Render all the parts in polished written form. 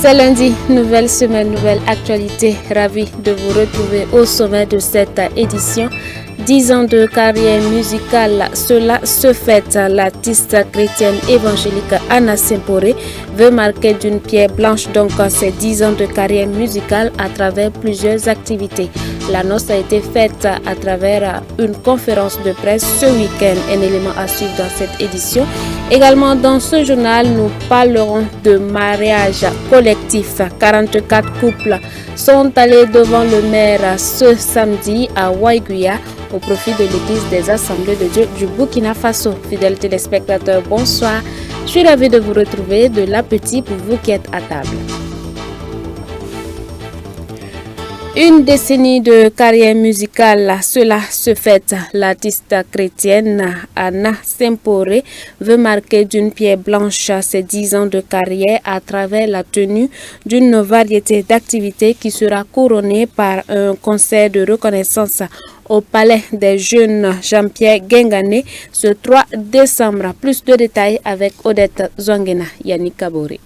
C'est lundi, nouvelle semaine, nouvelle actualité. Ravi de vous retrouver au sommet de cette édition. 10 ans de carrière musicale, cela se fête. L'artiste chrétienne évangélique Anna Semporé veut marquer d'une pierre blanche donc ses 10 ans de carrière musicale à travers plusieurs activités. L'annonce a été faite à travers une conférence de presse ce week-end, un élément à suivre dans cette édition. Également dans ce journal, nous parlerons de mariage collectif. 44 couples sont allés devant le maire ce samedi à Waiguya au profit de l'Église des Assemblées de Dieu du Burkina Faso. Fidèles téléspectateurs, bonsoir. Je suis ravie de vous retrouver. De l'appétit pour vous qui êtes à table. Une décennie de carrière musicale, cela se fête. L'artiste chrétienne Anna Semporé veut marquer d'une pierre blanche ses 10 ans de carrière à travers la tenue d'une variété d'activités qui sera couronnée par un concert de reconnaissance au Palais des Jeunes Jean-Pierre Guingané ce 3 décembre. Plus de détails avec Odette Zouangena, Yannick Kabori.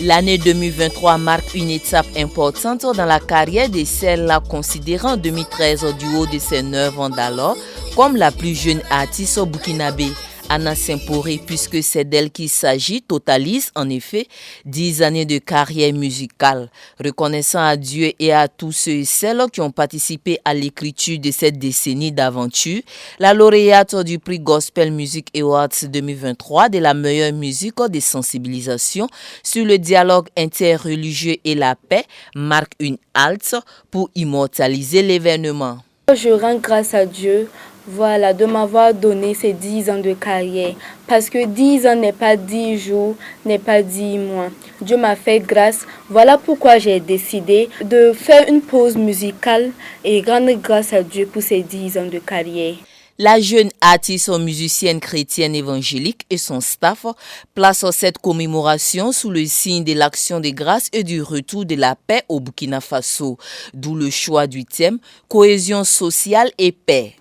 L'année 2023 marque une étape importante dans la carrière de celle considérée en 2013 du haut de ses 9 ans d'alors comme la plus jeune artiste burkinabé. Anna Semporé, puisque c'est d'elle qu'il s'agit, totalise en effet 10 années de carrière musicale. Reconnaissant à Dieu et à tous ceux et celles qui ont participé à l'écriture de cette décennie d'aventure, la lauréate du prix Gospel Music Awards 2023 de la meilleure musique de sensibilisation sur le dialogue interreligieux et la paix marque une halte pour immortaliser l'événement. Je rends grâce à Dieu. Voilà, de m'avoir donné ces 10 ans de carrière. Parce que 10 ans n'est pas 10 jours, n'est pas 10 mois. Dieu m'a fait grâce. Voilà pourquoi j'ai décidé de faire une pause musicale et rendre grâce à Dieu pour ces 10 ans de carrière. La jeune artiste musicienne chrétienne évangélique et son staff placent cette commémoration sous le signe de l'action de grâce et du retour de la paix au Burkina Faso. D'où le choix du thème « Cohésion sociale et paix ».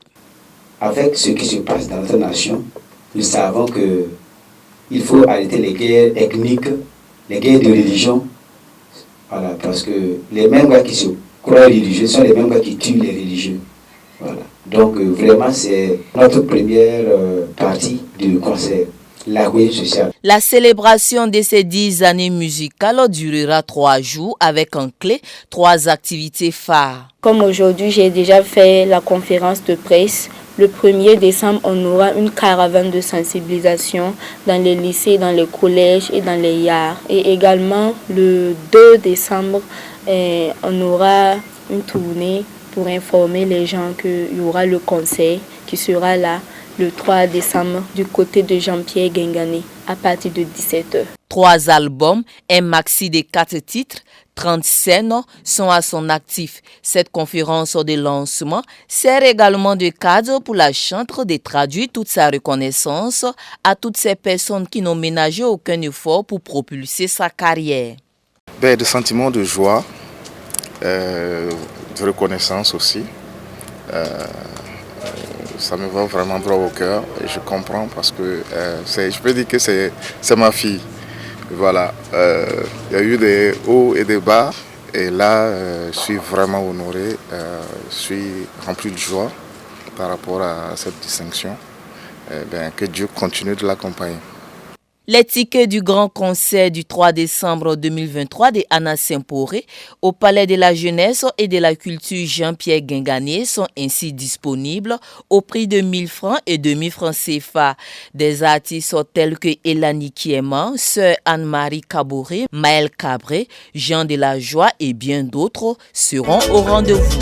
Avec ce qui se passe dans notre nation, nous savons qu'il faut arrêter les guerres ethniques, les guerres de religion. Voilà, parce que les mêmes gars qui se croient religieux sont les mêmes gars qui tuent les religieux. Voilà. Donc vraiment, c'est notre première partie du concert. La cohésion sociale. La célébration de ces 10 années musicales durera 3 jours avec en clé 3 activités phares. Comme aujourd'hui, j'ai déjà fait la conférence de presse. Le 1er décembre, on aura une caravane de sensibilisation dans les lycées, dans les collèges et dans les yards. Et également, le 2 décembre, on aura une tournée pour informer les gens qu'il y aura le concert qui sera là le 3 décembre du côté de Jean-Pierre Guingané à partir de 17h. 3 albums, un maxi de 4 titres, 30 scènes sont à son actif. Cette conférence de lancement sert également de cadre pour la chanteuse de traduire toute sa reconnaissance à toutes ces personnes qui n'ont ménagé aucun effort pour propulser sa carrière. Des sentiments de joie, de reconnaissance aussi. Ça me va vraiment droit au cœur et je comprends parce que je peux dire que c'est ma fille. Voilà, il y a eu des hauts et des bas et là je suis vraiment honoré, je suis rempli de joie par rapport à cette distinction. Que Dieu continue de l'accompagner. Les tickets du grand concert du 3 décembre 2023 de Anna Semporé au Palais de la Jeunesse et de la Culture Jean-Pierre Guingané sont ainsi disponibles au prix de 1 000 francs et 2 000 francs CFA. Des artistes tels que Elani Kiema, Sœur Anne-Marie Kaboré, Maël Cabré, Jean de la Joie et bien d'autres seront au rendez-vous.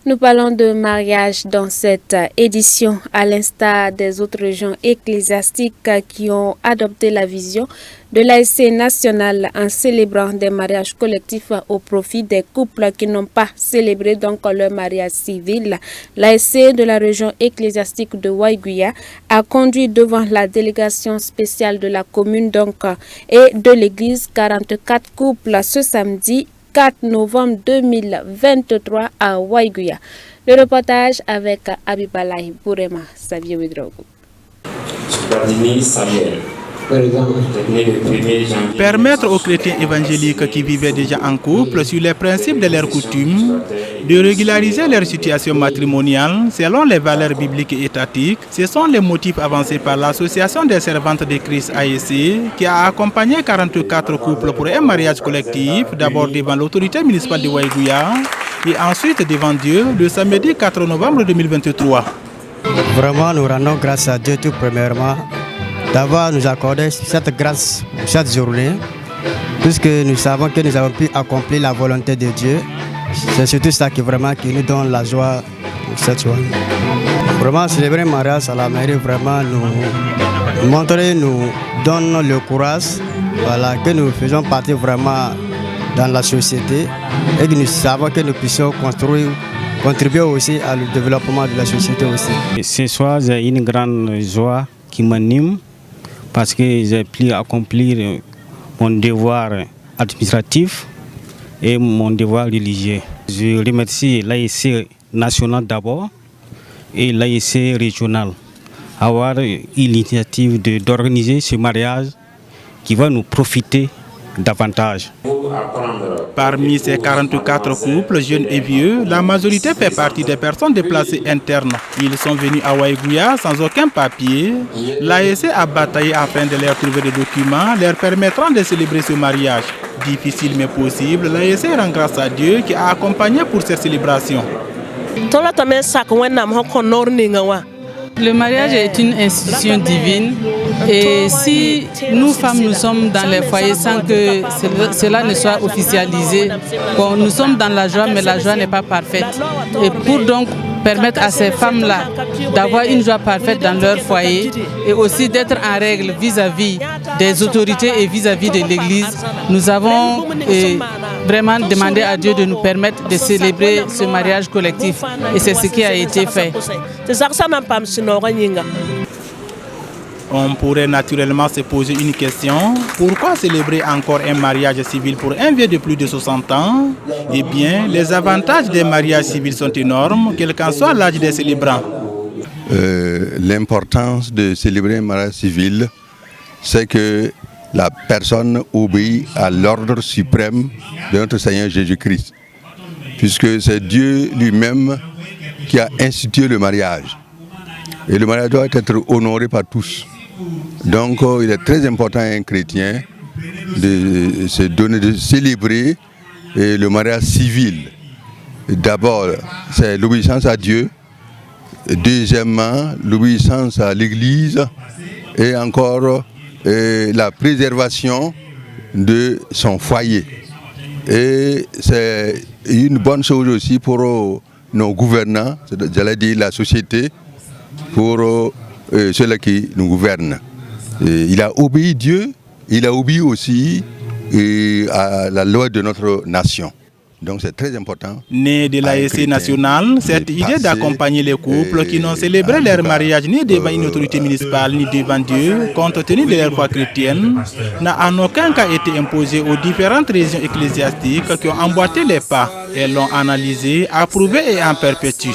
Nous parlons de mariage dans cette édition, à l'instar des autres régions ecclésiastiques qui ont adopté la vision de l'ASC nationale en célébrant des mariages collectifs au profit des couples qui n'ont pas célébré donc leur mariage civil. L'ASC de la région ecclésiastique de Waiguya a conduit devant la délégation spéciale de la commune et de l'église 44 couples ce samedi 4 novembre 2023 à Waiguya. Le reportage avec Abibalaï Bourema, Xavier Ouedraogo. Permettre aux chrétiens évangéliques qui vivaient déjà en couple sur les principes de leurs coutumes de régulariser leur situation matrimoniale selon les valeurs bibliques et étatiques, ce sont les motifs avancés par l'Association des servantes de Christ ASC qui a accompagné 44 couples pour un mariage collectif, d'abord devant l'autorité municipale de Waiguya et ensuite devant Dieu le samedi 4 novembre 2023. Vraiment, nous rendons grâce à Dieu tout premièrement d'avoir nous accordé cette grâce cette journée, puisque nous savons que nous avons pu accomplir la volonté de Dieu. C'est surtout ça qui nous donne la joie cette journée. Vraiment, célébrer le mariage à la mairie, vraiment nous donne le courage, voilà, que nous faisons partie vraiment dans la société et que nous savons que nous puissions contribuer aussi au développement de la société aussi. Ce soir, j'ai une grande joie qui m'anime parce que j'ai pu accomplir mon devoir administratif et mon devoir religieux. Je remercie l'ASC national d'abord et l'ASC régional avoir eu l'initiative d'organiser ce mariage qui va nous profiter davantage. Parmi ces 44 couples, jeunes et vieux, la majorité fait partie des personnes déplacées internes. Ils sont venus à Waiguya sans aucun papier. L'ASC a bataillé afin de leur trouver des documents leur permettant de célébrer ce mariage. Difficile mais possible, l'ASC rend grâce à Dieu qui a accompagné pour cette célébration. Le mariage est une institution divine et si nous femmes nous sommes dans les foyers sans que cela ne soit officialisé, bon, nous sommes dans la joie mais la joie n'est pas parfaite. Et pour donc permettre à ces femmes-là d'avoir une joie parfaite dans leur foyer et aussi d'être en règle vis-à-vis des autorités et vis-à-vis de l'Église, nous avons vraiment demandé à Dieu de nous permettre de célébrer ce mariage collectif et c'est ce qui a été fait. On pourrait naturellement se poser une question. Pourquoi célébrer encore un mariage civil pour un vieux de plus de 60 ans? Eh bien, les avantages des mariages civils sont énormes, quel qu'en soit l'âge des célébrants. L'importance de célébrer un mariage civil, c'est que la personne obéit à l'ordre suprême de notre Seigneur Jésus-Christ, puisque c'est Dieu lui-même qui a institué le mariage. Et le mariage doit être honoré par tous. Donc il est très important à un chrétien de se donner, de célébrer le mariage civil. D'abord, c'est l'obéissance à Dieu. Deuxièmement, l'obéissance à l'Église. Et encore la préservation de son foyer. Et c'est une bonne chose aussi pour nos gouvernants, j'allais dire la société, pour ceux qui nous gouvernent. Il a obéi Dieu, il a obéi aussi à la loi de notre nation. Donc c'est très important. Né de l'ASC nationale, cette idée d'accompagner les couples qui n'ont célébré leur mariage ni devant une autorité municipale ni devant Dieu, compte tenu de leur foi chrétienne, n'a en aucun cas été imposée aux différentes régions ecclésiastiques qui ont emboîté les pas. Elles l'ont analysé, approuvé et en perpétue.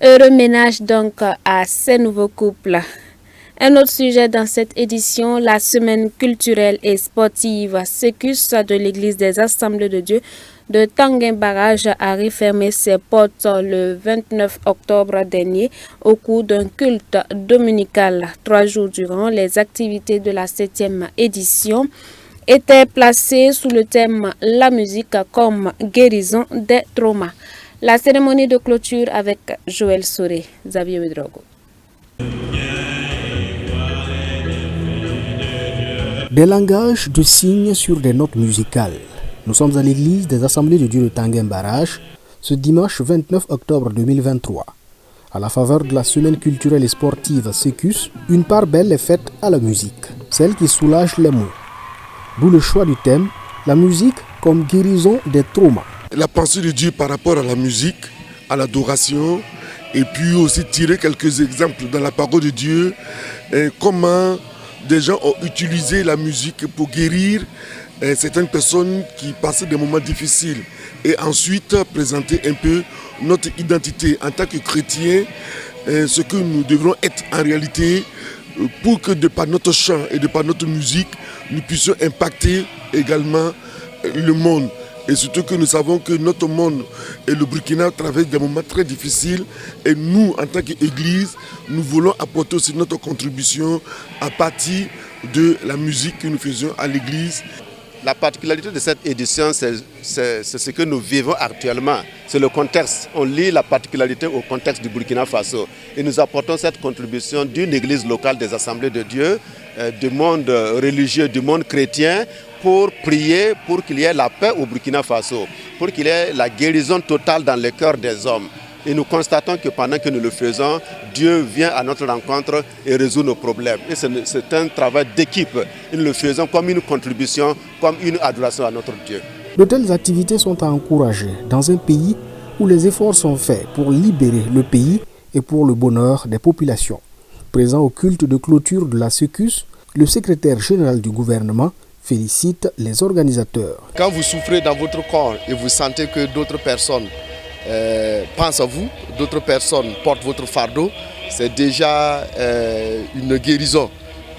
Heureux ménage donc à ces nouveaux couples. Un autre sujet dans cette édition, la semaine culturelle et sportive Sécus de l'église des Assemblées de Dieu de Tanguin Barrage a refermé ses portes le 29 octobre dernier au cours d'un culte dominical. 3 jours durant, les activités de la 7e édition étaient placées sous le thème « La musique comme guérison des traumas ». La cérémonie de clôture avec Joël Soré, Xavier Ouedraogo. Des langages de signes sur des notes musicales. Nous sommes à l'église des Assemblées de Dieu de Tanguem Barrage, ce dimanche 29 octobre 2023. À la faveur de la semaine culturelle et sportive Secus, une part belle est faite à la musique, celle qui soulage les maux. D'où le choix du thème, la musique comme guérison des traumas. La pensée de Dieu par rapport à la musique, à l'adoration, et puis aussi tirer quelques exemples dans la parole de Dieu, comment des gens ont utilisé la musique pour guérir certaines personnes qui passaient des moments difficiles. Et ensuite présenter un peu notre identité en tant que chrétiens, ce que nous devrons être en réalité pour que de par notre chant et de par notre musique, nous puissions impacter également le monde. Et surtout que nous savons que notre monde et le Burkina traversent des moments très difficiles. Et nous, en tant qu'Église, nous voulons apporter aussi notre contribution à partir de la musique que nous faisons à l'Église. La particularité de cette édition, c'est ce que nous vivons actuellement. C'est le contexte. On lie la particularité au contexte du Burkina Faso. Et nous apportons cette contribution d'une église locale des Assemblées de Dieu, du monde religieux, du monde chrétien, pour prier pour qu'il y ait la paix au Burkina Faso, pour qu'il y ait la guérison totale dans le cœur des hommes. Et nous constatons que pendant que nous le faisons, Dieu vient à notre rencontre et résout nos problèmes. Et c'est un travail d'équipe. Nous le faisons comme une contribution, comme une adoration à notre Dieu. De telles activités sont à encourager dans un pays où les efforts sont faits pour libérer le pays et pour le bonheur des populations. Présent au culte de clôture de la Secus, le secrétaire général du gouvernement félicite les organisateurs. Quand vous souffrez dans votre corps et vous sentez que d'autres personnes pensent à vous, d'autres personnes portent votre fardeau, c'est déjà une guérison.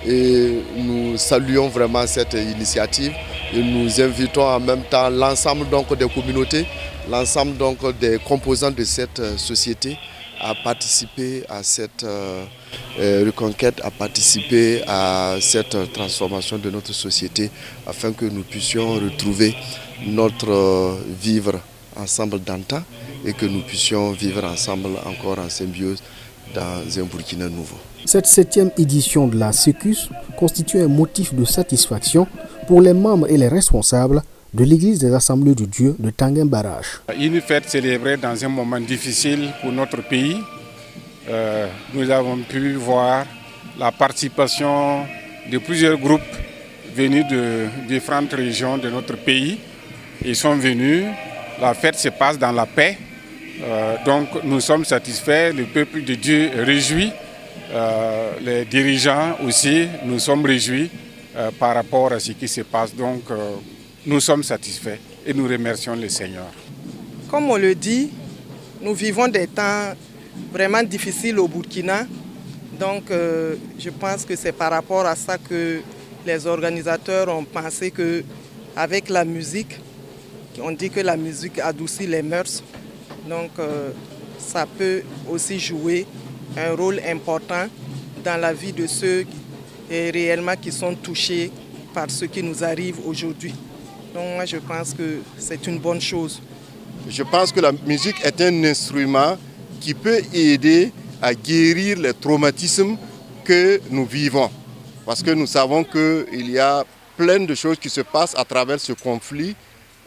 Et nous saluons vraiment cette initiative et nous invitons en même temps l'ensemble des communautés, l'ensemble des composants de cette société à participer à cette reconquête, à participer à cette transformation de notre société afin que nous puissions retrouver notre vivre ensemble d'antan et que nous puissions vivre ensemble encore en symbiose dans un Burkina nouveau. Cette 7e édition de la Secus constitue un motif de satisfaction pour les membres et les responsables de l'Église des Assemblées de Dieu de Tanguem Barrage. Une fête célébrée dans un moment difficile pour notre pays. Nous avons pu voir la participation de plusieurs groupes venus de différentes régions de notre pays. Ils sont venus, la fête se passe dans la paix. Donc nous sommes satisfaits, le peuple de Dieu est réjoui. Les dirigeants aussi, nous sommes réjouis par rapport à ce qui se passe. Donc nous sommes satisfaits et nous remercions le Seigneur. Comme on le dit, nous vivons des temps vraiment difficiles au Burkina. Donc je pense que c'est par rapport à ça que les organisateurs ont pensé qu'avec la musique, on dit que la musique adoucit les mœurs. Donc ça peut aussi jouer un rôle important dans la vie de ceux réellement qui sont touchés par ce qui nous arrive aujourd'hui. Donc moi je pense que c'est une bonne chose. Je pense que la musique est un instrument qui peut aider à guérir les traumatismes que nous vivons. Parce que nous savons qu'il y a plein de choses qui se passent à travers ce conflit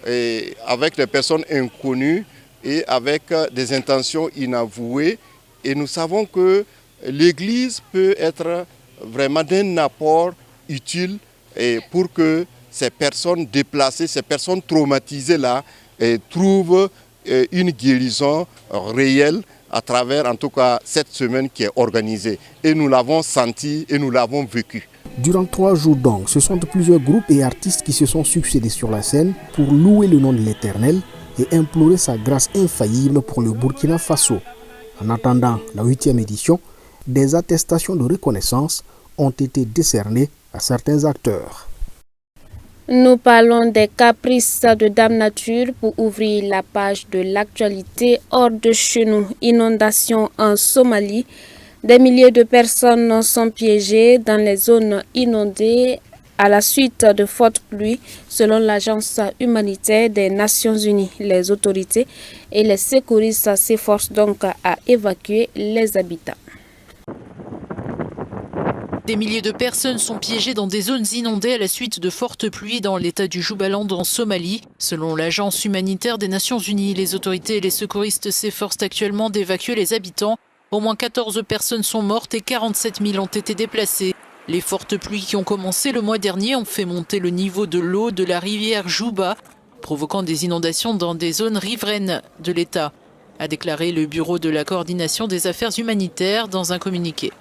et avec les personnes inconnues et avec des intentions inavouées. Et nous savons que l'Église peut être vraiment d'un apport utile pour que ces personnes déplacées, ces personnes traumatisées-là trouvent une guérison réelle à travers en tout cas cette semaine qui est organisée. Et nous l'avons senti et nous l'avons vécu. Durant 3 jours donc, ce sont plusieurs groupes et artistes qui se sont succédés sur la scène pour louer le nom de l'Éternel et implorer sa grâce infaillible pour le Burkina Faso. En attendant la 8e édition, des attestations de reconnaissance ont été décernées à certains acteurs. Nous parlons des caprices de Dame Nature pour ouvrir la page de l'actualité hors de chez nous. Inondation en Somalie. Des milliers de personnes sont piégées dans les zones inondées à la suite de fortes pluies, selon l'agence humanitaire des Nations Unies. Les autorités et les secouristes s'efforcent donc à évacuer les habitants. Des milliers de personnes sont piégées dans des zones inondées à la suite de fortes pluies dans l'état du Jubaland en Somalie. Selon l'Agence humanitaire des Nations Unies, les autorités et les secouristes s'efforcent actuellement d'évacuer les habitants. Au moins 14 personnes sont mortes et 47 000 ont été déplacées. Les fortes pluies qui ont commencé le mois dernier ont fait monter le niveau de l'eau de la rivière Juba, provoquant des inondations dans des zones riveraines de l'État, a déclaré le Bureau de la coordination des affaires humanitaires dans un communiqué.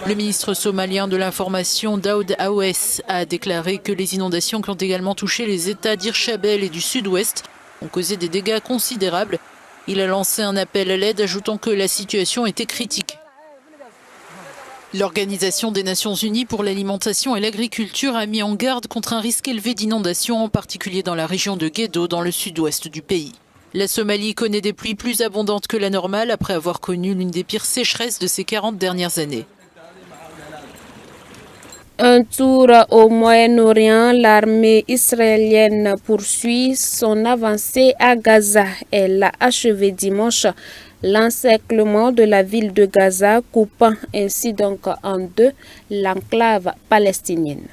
Le ministre somalien de l'information Daoud Awes a déclaré que les inondations qui ont également touché les États d'Irshabelle et du Sud-Ouest ont causé des dégâts considérables. Il a lancé un appel à l'aide, ajoutant que la situation était critique. L'Organisation des Nations Unies pour l'alimentation et l'agriculture a mis en garde contre un risque élevé d'inondation, en particulier dans la région de Gedo, dans le sud-ouest du pays. La Somalie connaît des pluies plus abondantes que la normale après avoir connu l'une des pires sécheresses de ces 40 dernières années. Un tour au Moyen-Orient, l'armée israélienne poursuit son avancée à Gaza. Elle a achevé dimanche l'encerclement de la ville de Gaza, coupant ainsi donc en deux l'enclave palestinienne.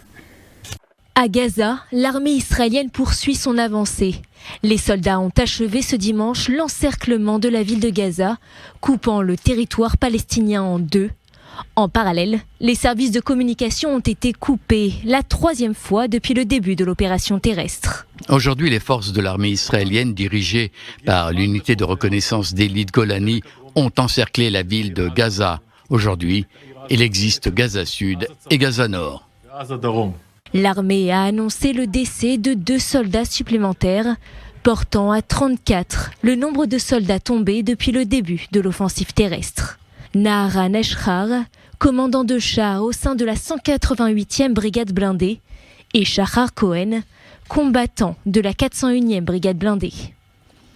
À Gaza, l'armée israélienne poursuit son avancée. Les soldats ont achevé ce dimanche l'encerclement de la ville de Gaza, coupant le territoire palestinien en deux. En parallèle, les services de communication ont été coupés, la troisième fois depuis le début de l'opération terrestre. Aujourd'hui, les forces de l'armée israélienne, dirigées par l'unité de reconnaissance d'élite Golani, ont encerclé la ville de Gaza. Aujourd'hui, il existe Gaza Sud et Gaza Nord. L'armée a annoncé le décès de 2 soldats supplémentaires, portant à 34 le nombre de soldats tombés depuis le début de l'offensive terrestre. Naharan Eshrar, commandant de chars au sein de la 188e brigade blindée, et Shahar Cohen, combattant de la 401e brigade blindée.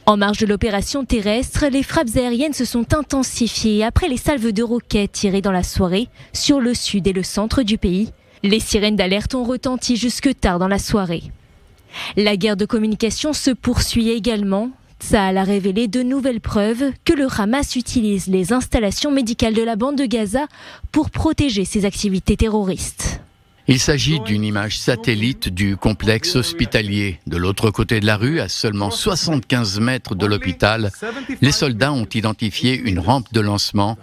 En marge de l'opération terrestre, les frappes aériennes se sont intensifiées après les salves de roquettes tirées dans la soirée sur le sud et le centre du pays. Les sirènes d'alerte ont retenti jusque tard dans la soirée. La guerre de communication se poursuit également. Tsahal a révélé de nouvelles preuves que le Hamas utilise les installations médicales de la bande de Gaza pour protéger ses activités terroristes. Il s'agit d'une image satellite du complexe hospitalier. De l'autre côté de la rue, à seulement 75 mètres de l'hôpital, les soldats ont identifié une rampe de lancement.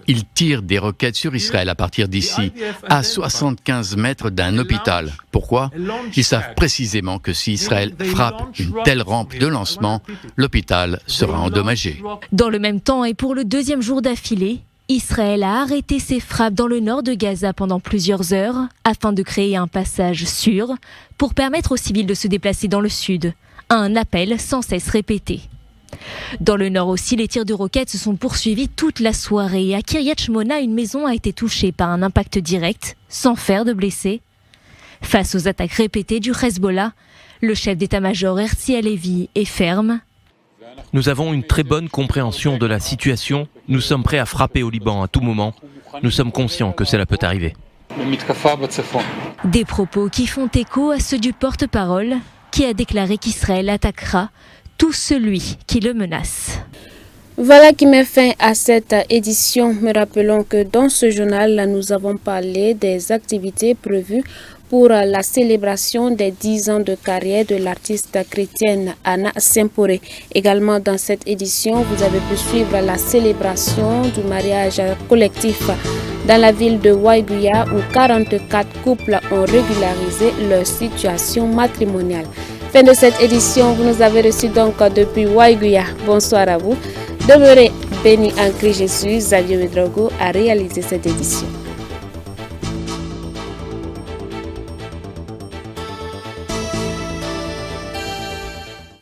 Ils tirent des roquettes sur Israël à partir d'ici, à 75 mètres d'un hôpital. Pourquoi ? Ils savent précisément que si Israël frappe une telle rampe de lancement, l'hôpital sera endommagé. Dans le même temps et pour le deuxième jour d'affilée, Israël a arrêté ses frappes dans le nord de Gaza pendant plusieurs heures afin de créer un passage sûr pour permettre aux civils de se déplacer dans le sud. Un appel sans cesse répété. Dans le nord aussi, les tirs de roquettes se sont poursuivis toute la soirée. À Kiryat Shmona, une maison a été touchée par un impact direct, sans faire de blessés. Face aux attaques répétées du Hezbollah, le chef d'état-major Herzi Halevi est ferme. Nous avons une très bonne compréhension de la situation. Nous sommes prêts à frapper au Liban à tout moment. Nous sommes conscients que cela peut arriver. Des propos qui font écho à ceux du porte-parole qui a déclaré qu'Israël attaquera tout celui qui le menace. Voilà qui met fin à cette édition. Mais rappelons que dans ce journal, nous avons parlé des activités prévues pour la célébration des 10 ans de carrière de l'artiste chrétienne Anna Semporé. Également dans cette édition, vous avez pu suivre la célébration du mariage collectif dans la ville de Waiguya où 44 couples ont régularisé leur situation matrimoniale. Fin de cette édition, vous nous avez reçus donc depuis Waiguya. Bonsoir à vous. Demeurez bénis en Christ Jésus. Xavier Ouedraogo a réalisé cette édition.